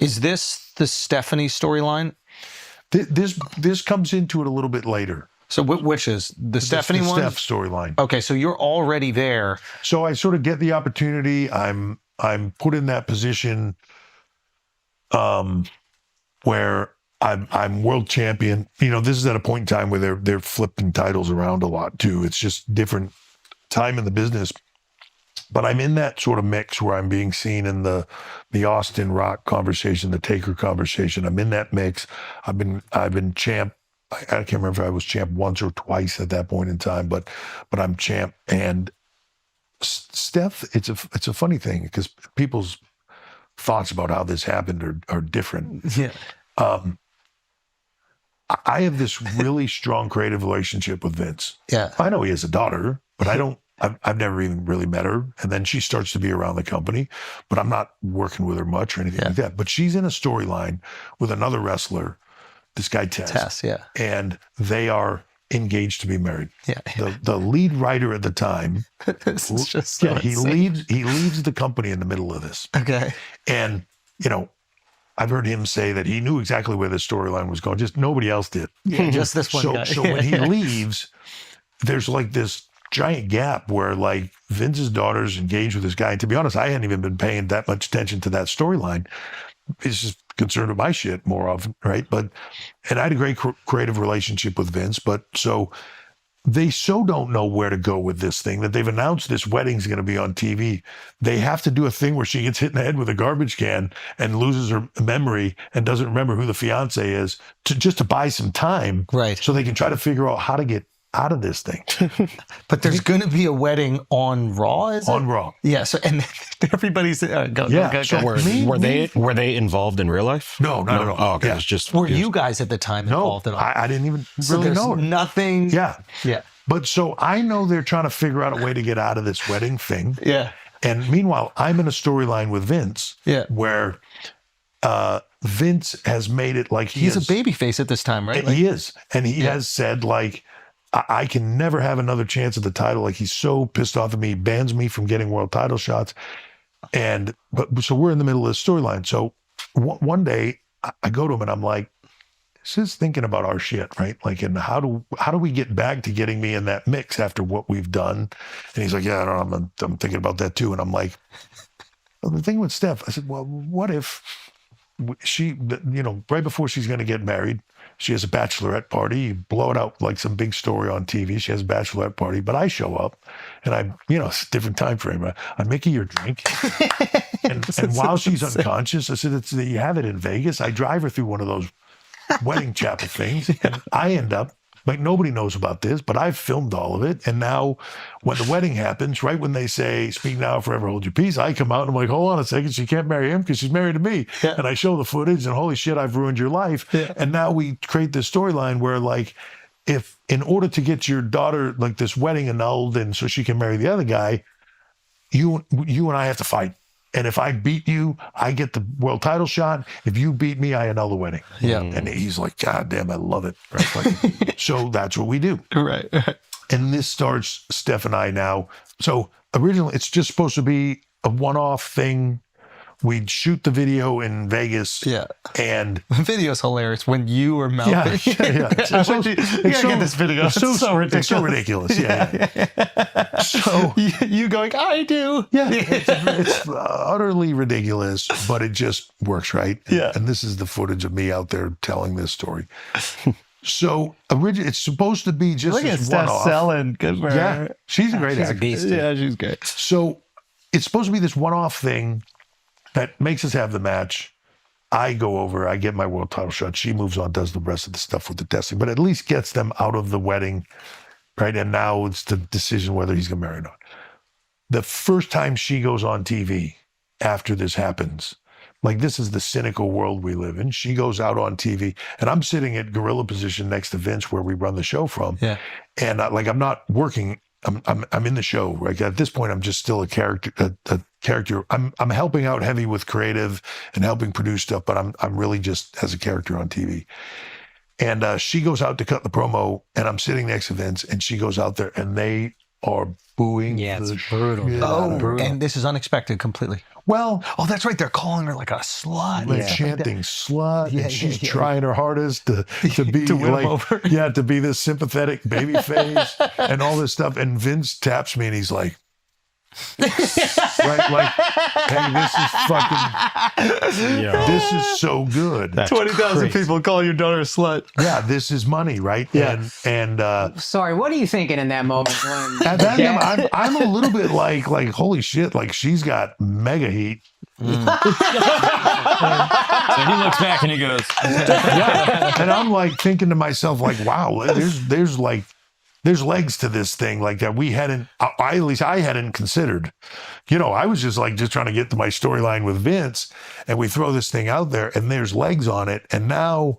Is this the Stephanie storyline? This comes into it a little bit later. So which is the Stephanie one? Steph storyline. Okay, so you're already there. So I sort of get the opportunity. I'm put in that position where I'm world champion. This is at a point in time where they're flipping titles around a lot too. It's just different time in the business. But I'm in that sort of mix where I'm being seen in the Austin Rock conversation, the Taker conversation. I'm in that mix. I've been champ. I can't remember if I was champ once or twice at that point in time, but I'm champ. And Steph, it's a funny thing because people's thoughts about how this happened are different. Yeah. I have this really strong creative relationship with Vince. Yeah. I know he has a daughter, but I've never even really met her. And then she starts to be around the company, but I'm not working with her much or anything like that. But she's in a storyline with another wrestler, this guy Tess. Yeah. And they are engaged to be married. Yeah. The lead writer at the time. This is just so he leaves the company in the middle of this. Okay. And, I've heard him say that he knew exactly where the storyline was going. Just nobody else did. Yeah, just this one guy. So when he leaves, there's like this giant gap where like Vince's daughter's engaged with this guy. And to be honest, I hadn't even been paying that much attention to that storyline. It's just concerned with my shit more often, right? And I had a great creative relationship with Vince, but so they don't know where to go with this thing that they've announced this wedding's going to be on TV. They have to do a thing where she gets hit in the head with a garbage can and loses her memory and doesn't remember who the fiance is just to buy some time. Right. So they can try to figure out how to get out of this thing. But there's going to be a wedding on Raw, is it? On Raw. Yeah. So, and everybody's go. So were they involved in real life? No, not at all. Oh, okay. Yeah. It was just. Were you guys at the time involved at all? I didn't even So really there's know it. nothing. Yeah. Yeah. But so I know they're trying to figure out a way to get out of this wedding thing. Yeah. And meanwhile, I'm in a storyline with Vince. Yeah. Where Vince has made it like he's a babyface at this time, right? He is. And he has said like, I can never have another chance at the title. Like he's so pissed off at me, he bans me from getting world title shots. So we're in the middle of this storyline. So one day I go to him and I'm like, this is thinking about our shit, right? Like, and how do we get back to getting me in that mix after what we've done? And he's like, yeah, I don't know, I'm thinking about that too. And I'm like, well, the thing with Steph, I said, well, what if she, right before she's going to get married, she has a bachelorette party. You blow it out like some big story on TV. She has a bachelorette party, but I show up and it's a different time frame. I make her your drink. and while she's unconscious, I said, you have it in Vegas. I drive her through one of those wedding chapel things. And I end up, like nobody knows about this, but I've filmed all of it. And now when the wedding happens, right when they say, speak now, forever hold your peace, I come out and I'm like, hold on a second, she can't marry him because she's married to me. Yeah. And I show the footage and holy shit, I've ruined your life. Yeah. And now we create this storyline where like, if in order to get your daughter, like this wedding annulled and so she can marry the other guy, you and I have to fight. And if I beat you, I get the world title shot. If you beat me, I annul the wedding. Yeah. And he's like, God damn, I love it. Right? Like, so that's what we do. Right. And this starts Steph and I now. So originally, it's just supposed to be a one-off thing. We'd shoot the video in Vegas. Yeah. And the video's hilarious when you were mouthing. Yeah. You gotta get this video. It's so ridiculous. It's so ridiculous. Yeah. So you going, I do. Yeah. It's utterly ridiculous, but it just works, right? Yeah. And this is the footage of me out there telling this story. So originally, it's supposed to be just this one-off. Selling. Good for her. Yeah. She's a great actress. Yeah, she's great. So it's supposed to be this one-off thing that makes us have the match. I go over, I get my world title shot. She moves on, does the rest of the stuff with the testing, but at least gets them out of the wedding, right? And now it's the decision whether he's going to marry or not. The first time she goes on TV after this happens, like this is the cynical world we live in. She goes out on TV and I'm sitting at gorilla position next to Vince where we run the show from. Yeah. And I'm not working. I'm in the show. Right at this point, I'm just still a character. A character. I'm helping out heavy with creative and helping produce stuff, but I'm really just as a character on TV. And she goes out to cut the promo, and I'm sitting next to Vince, and she goes out there, and they are booing. Yeah, it's the brutal. shit out of her. And this is unexpected completely. Well, Oh, that's right. They're calling her like a slut. they're and stuff like that. chanting slut, Yeah, and she's yeah. trying her hardest to be To win 'em like, over. yeah, to be this sympathetic baby face and all this stuff. And Vince taps me and he's like, right, like, hey, this is fucking, this is so good. That's 20,000 crazy. people call your daughter a slut. Yeah, this is money, right? Yeah. And Sorry, what are you thinking in that moment when at that Dad- time, I'm a little bit like, holy shit, like she's got mega heat. So he looks back and he goes, Yeah. And I'm like thinking to myself, like, wow, there's legs to this thing like that we hadn't, at least I hadn't considered. You know, I was just trying to get to my storyline with Vince, and we throw this thing out there and there's legs on it. And now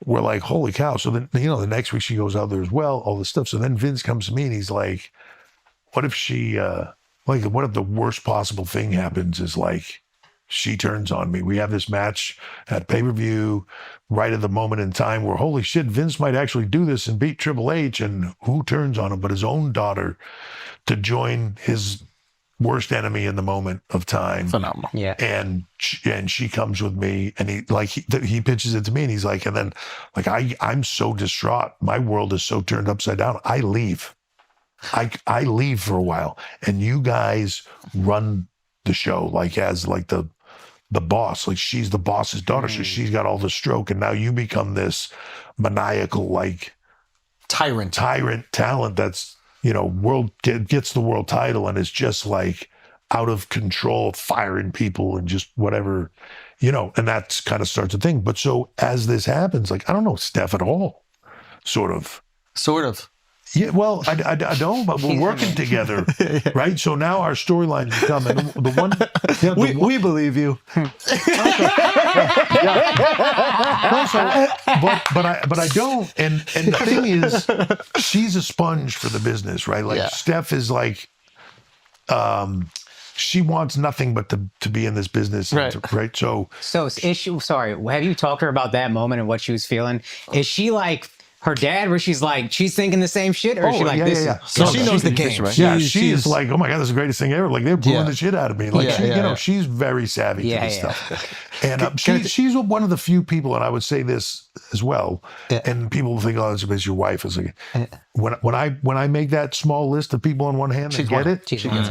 we're like, holy cow. So then, you know, the next week she goes out there as well, all this stuff. So then Vince comes to me and he's like, what if she, what if the worst possible thing happens is like, she turns on me. We have this match at pay-per-view right at the moment in time where, holy shit, Vince might actually do this and beat Triple H. And who turns on him but his own daughter to join his worst enemy in the moment of time. Phenomenal. Yeah. And she comes with me, and he pitches it to me, and he's like, and then like I'm so distraught. My world is so turned upside down. I leave. I leave for a while, and you guys run the show like as like the boss. Like she's the boss's daughter, so she's got all the stroke, and now you become this maniacal like Tyrant. talent that's, you know, gets the world title and is just like out of control, firing people and just whatever, you know, and that's kind of starts a thing. But so as this happens, like, I don't know Steph at all, sort of. Yeah, well, I don't, but we're working together, right? So now our storyline is coming. The one, We believe you. no, so, but I don't. And the thing is, she's a sponge for the business, right? Like Yeah. Steph is like, she wants nothing but to be in this business, Right. right? So is she, sorry, have you talked to her about that moment and what she was feeling? Is she like her dad, where she's like, she's thinking the same shit, or is she like, yeah, this yeah, yeah. is So she knows the game. right? Yeah, She's- she's like, oh my God, this is the greatest thing ever. Like they're booing Yeah. the shit out of me. Like Yeah, she, yeah, you know, yeah. she's very savvy to Yeah, this yeah. stuff. And she's one of the few people, and I would say this as well. Yeah. And people think, oh, it's your wife. It's like when I make that small list of people on one hand that She's get one. it,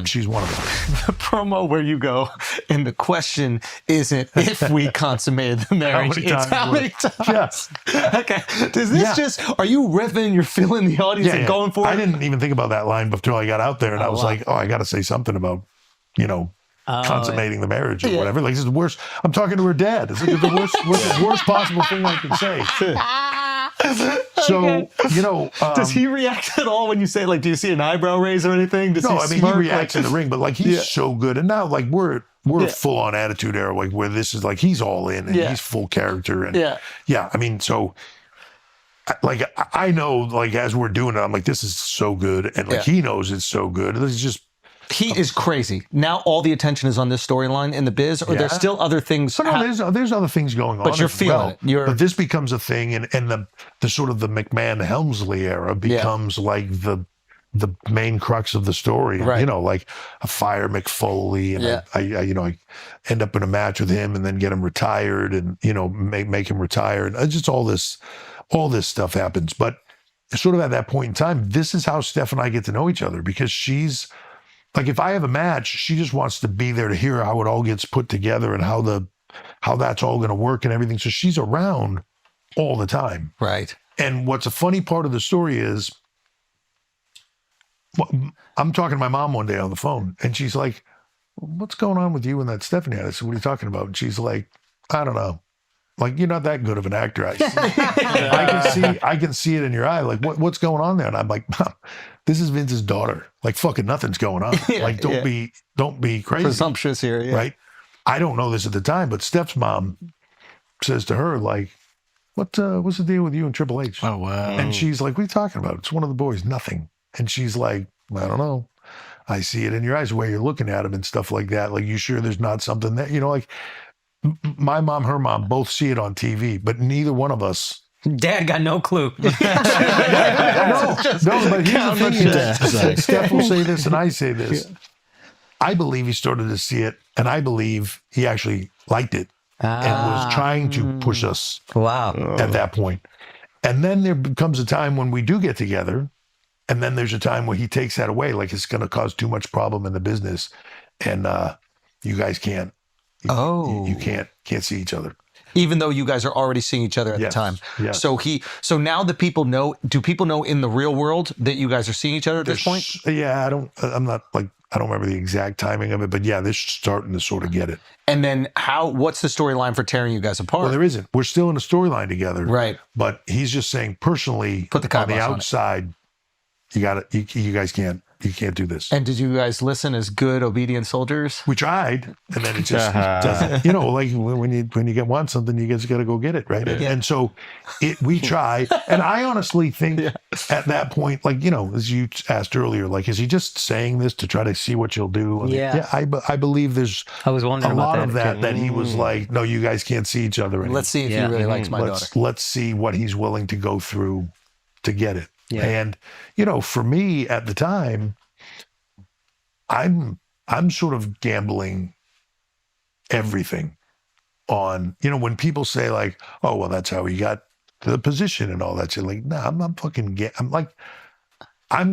she's one of them. The promo where you go, and the question isn't if we consummated the marriage, many it's times how would- many times. Okay. Does this Yeah. just, are you riffing, you're feeling the audience and going for it? I didn't even think about that line before I got out there, and I was wow. like, oh, I got to say something about, you know, consummating the marriage or whatever. Like, this is the worst. I'm talking to her dad. It's like what's the worst possible thing I can say? So, you know. Does he react at all when you say, like, do you see an eyebrow raise or anything? Does No, he I mean, smirk? he reacts in the ring, but like, he's Yeah. so good. And now, like, we're Yeah. full on attitude era, like, where this is like, he's all in and Yeah. he's full character. And Yeah. I mean, so. Like, I know, like, as we're doing it, I'm like, this is so good. And like, Yeah. he knows it's so good. This is just. He is crazy. Now all the attention is on this storyline in the biz, or there's Yeah. still other things. So no, there's other things going on. But you're as feeling well. it. You're- But this becomes a thing, and the sort of the McMahon Helmsley era becomes like the main crux of the story. Right. You know, like a fire McFoley, and Yeah. I end up in a match with him, and then get him retired, and you know make him retire, and it's just all this stuff happens. But sort of at that point in time, this is how Steph and I get to know each other, because she's. Like, if I have a match, she just wants to be there to hear how it all gets put together and how that's all going to work and everything. So she's around all the time. Right. And what's a funny part of the story is, I'm talking to my mom one day on the phone, and she's like, "What's going on with you and that Stephanie?" I said, "What are you talking about?" And she's like, "I don't know. Like, you're not that good of an actor. I can see it in your eye. Like, what's going on there?" And I'm like, "Mom, this is Vince's daughter. Like, fucking nothing's going on. Like, don't be crazy." Presumptuous here. Yeah. Right? I don't know this at the time, but Steph's mom says to her, like, what's the deal with you and Triple H? Oh, wow. And she's like, "What are you talking about? It's one of the boys. Nothing." And she's like, "I don't know. I see it in your eyes, the way you're looking at him and stuff like that. Like, you sure there's not something that, you know, like." My mom, her mom, both see it on TV, but neither one of us Dad got no clue. No, but here's the thing is, Steph will say this and I say this. I believe he started to see it, and I believe he actually liked it and was trying to push us Wow. at that point. And then there becomes a time when we do get together, and then there's a time where he takes that away, like it's going to cause too much problem in the business, and you guys can't. You can't see each other. Even though you guys are already seeing each other at the time. Yes. So now the people know, do people know in the real world that you guys are seeing each other at this point? Yeah, I don't remember the exact timing of it, but yeah, they're starting to sort of get it. And then what's the storyline for tearing you guys apart? Well, there isn't. We're still in a storyline together. Right. But he's just saying personally, Put the on the kibosh on it. outside, you guys can't do this. And did you guys listen as good, obedient soldiers? We tried, and then it just doesn't. You know, like when you want something, you just got to go get it, right? Yeah. And so we try, and I honestly think at that point, like, you know, as you asked earlier, like, is he just saying this to try to see what you'll do? Yeah. I believe there's I was wondering a about lot that, of that he was like, no, you guys can't see each other anymore. Let's see if he really likes my daughter. Let's see what he's willing to go through to get it. Yeah. And, you know, for me at the time, I'm sort of gambling everything on, you know, when people say like, oh, well, that's how he got to the position and all that shit. Like, nah, I'm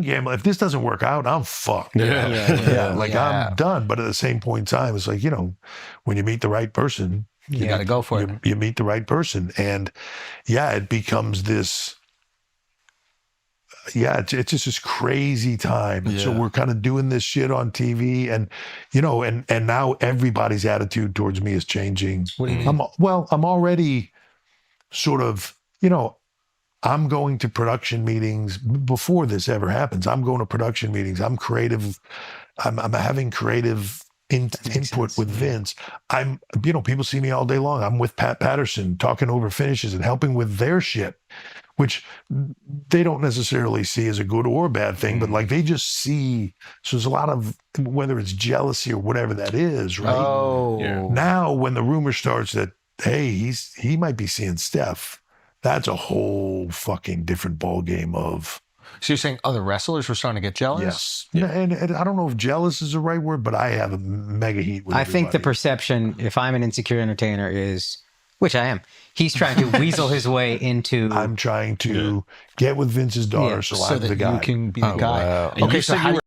gambling. If this doesn't work out, I'm fucked. I'm done. But at the same point in time, it's like, you know, when you meet the right person, You got to go for it. you meet the right person. And yeah, it becomes this, it's just this crazy time. And so we're kind of doing this shit on TV, and, you know, and now everybody's attitude towards me is changing. What do you mean? I'm already sort of, you know, I'm going to production meetings before this ever happens. I'm going to production meetings. I'm creative. I'm having creative input with Vince. You know, people see me all day long. I'm with Pat Patterson talking over finishes and helping with their shit, which they don't necessarily see as a good or bad thing, but like they just see. So there's a lot of, whether it's jealousy or whatever that is, right? Oh. Yeah. Now when the rumor starts that, hey, he might be seeing Steph, that's a whole fucking different ball game of. So you're saying other wrestlers were starting to get jealous? Yes. Yeah. And I don't know if jealous is the right word, but I have a mega heat with I think the everybody. perception, if I'm an insecure entertainer, is, which I am, he's trying to weasel his way into. I'm trying to get with Vince's daughter, so I'm that the guy. you can be the guy. Wow. And Okay, you so said how you do